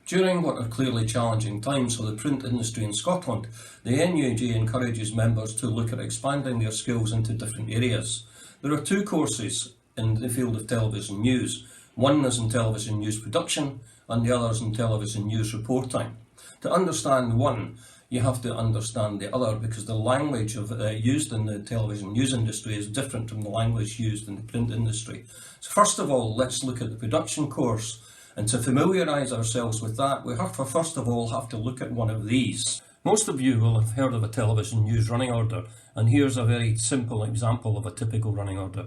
During what are clearly challenging times for the print industry in Scotland, the NUJ encourages members to look at expanding their skills into different areas. There are two courses in the field of television news. One is in television news production and the other is in television news reporting. To understand one, you have to understand the other, because the language used in the television news industry is different from the language used in the print industry. So first of all, let's look at the production course. And to familiarise ourselves with that, we have to first of all have to look at one of these. Most of you will have heard of a television news running order, and here's a very simple example of a typical running order.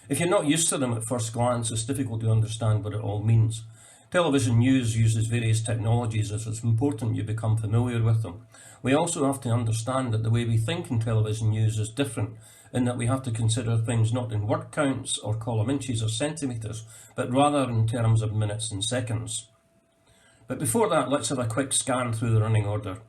If you're not used to them at first glance, it's difficult to understand what it all means. Television news uses various technologies, as it's important you become familiar with them. We also have to understand that the way we think in television news is different, in that we have to consider things not in word counts or column inches or centimetres, but rather in terms of minutes and seconds. But before that, let's have a quick scan through the running order.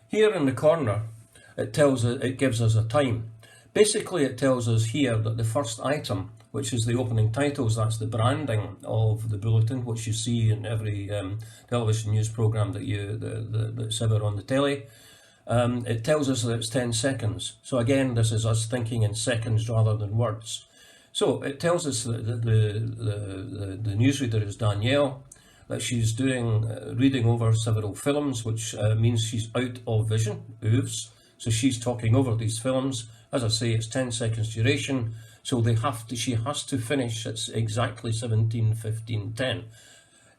Here in the corner, it gives us a time. Basically, it tells us here that the first item, which is the opening titles, that's the branding of the bulletin, which you see in every television news programme that's ever on the telly. It tells us that it's 10 seconds. So again, this is us thinking in seconds rather than words. So it tells us that the newsreader is Danielle, that she's reading over several films, which means she's out of vision, OOVs. So she's talking over these films. As I say, it's 10 seconds duration. So she has to finish at exactly 17:15:10.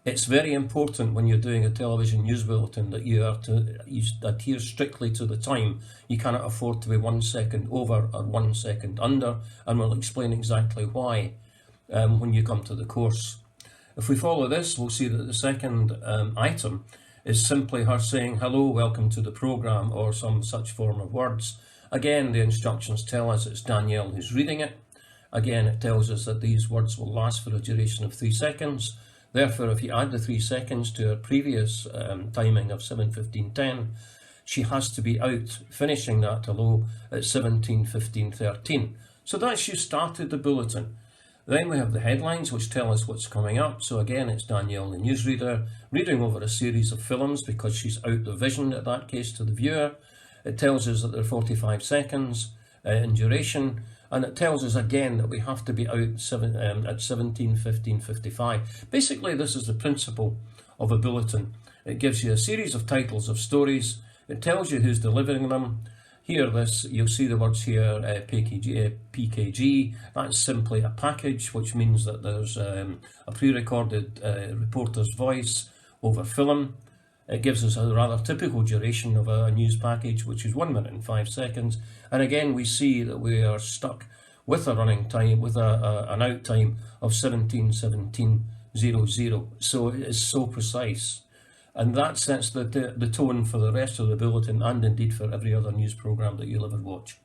It's very important when you're doing a television news bulletin that you adhere strictly to the time. You cannot afford to be 1 second over or 1 second under, and we'll explain exactly why when you come to the course. If we follow this, we'll see that the second item is simply her saying, "Hello, welcome to the programme," or some such form of words. Again, the instructions tell us it's Danielle who's reading it. Again, it tells us that these words will last for a duration of 3 seconds. Therefore, if you add the 3 seconds to her previous timing of 7:15:10, she has to be out, finishing that hello at 17:15:13. So that's you started the bulletin. Then we have the headlines, which tell us what's coming up. So again, it's Danielle, the newsreader, reading over a series of films because she's out of vision at that case to the viewer. It tells us that they're 45 seconds in duration. And it tells us again that we have to be out at 17:15:55. Basically, this is the principle of a bulletin. It gives you a series of titles of stories. It tells you who's delivering them. Here, you'll see the words here, PKG. That's simply a package, which means that there's a pre-recorded reporter's voice over film. It gives us a rather typical duration of a news package, which is 1 minute and 5 seconds. And again, we see that we are stuck with a running time, with an out time of 17:17:00. So it is so precise. And that sets the tone for the rest of the bulletin, and indeed for every other news programme that you'll ever watch.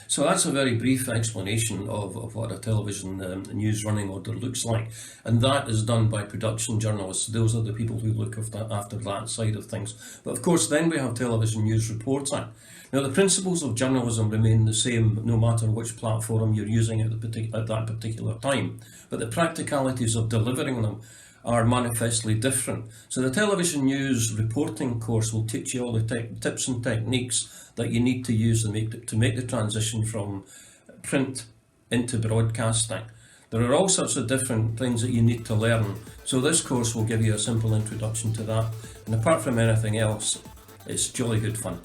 So that's a very brief explanation of what a television news running order looks like. And that is done by production journalists. Those are the people who look after that side of things. But of course, then we have television news reporting. Now, the principles of journalism remain the same no matter which platform you're using at that particular time. But the practicalities of delivering them are manifestly different. So the television news reporting course will teach you all the tips and techniques that you need to use to make the transition from print into broadcasting. There are all sorts of different things that you need to learn. So this course will give you a simple introduction to that. And apart from anything else, it's jolly good fun.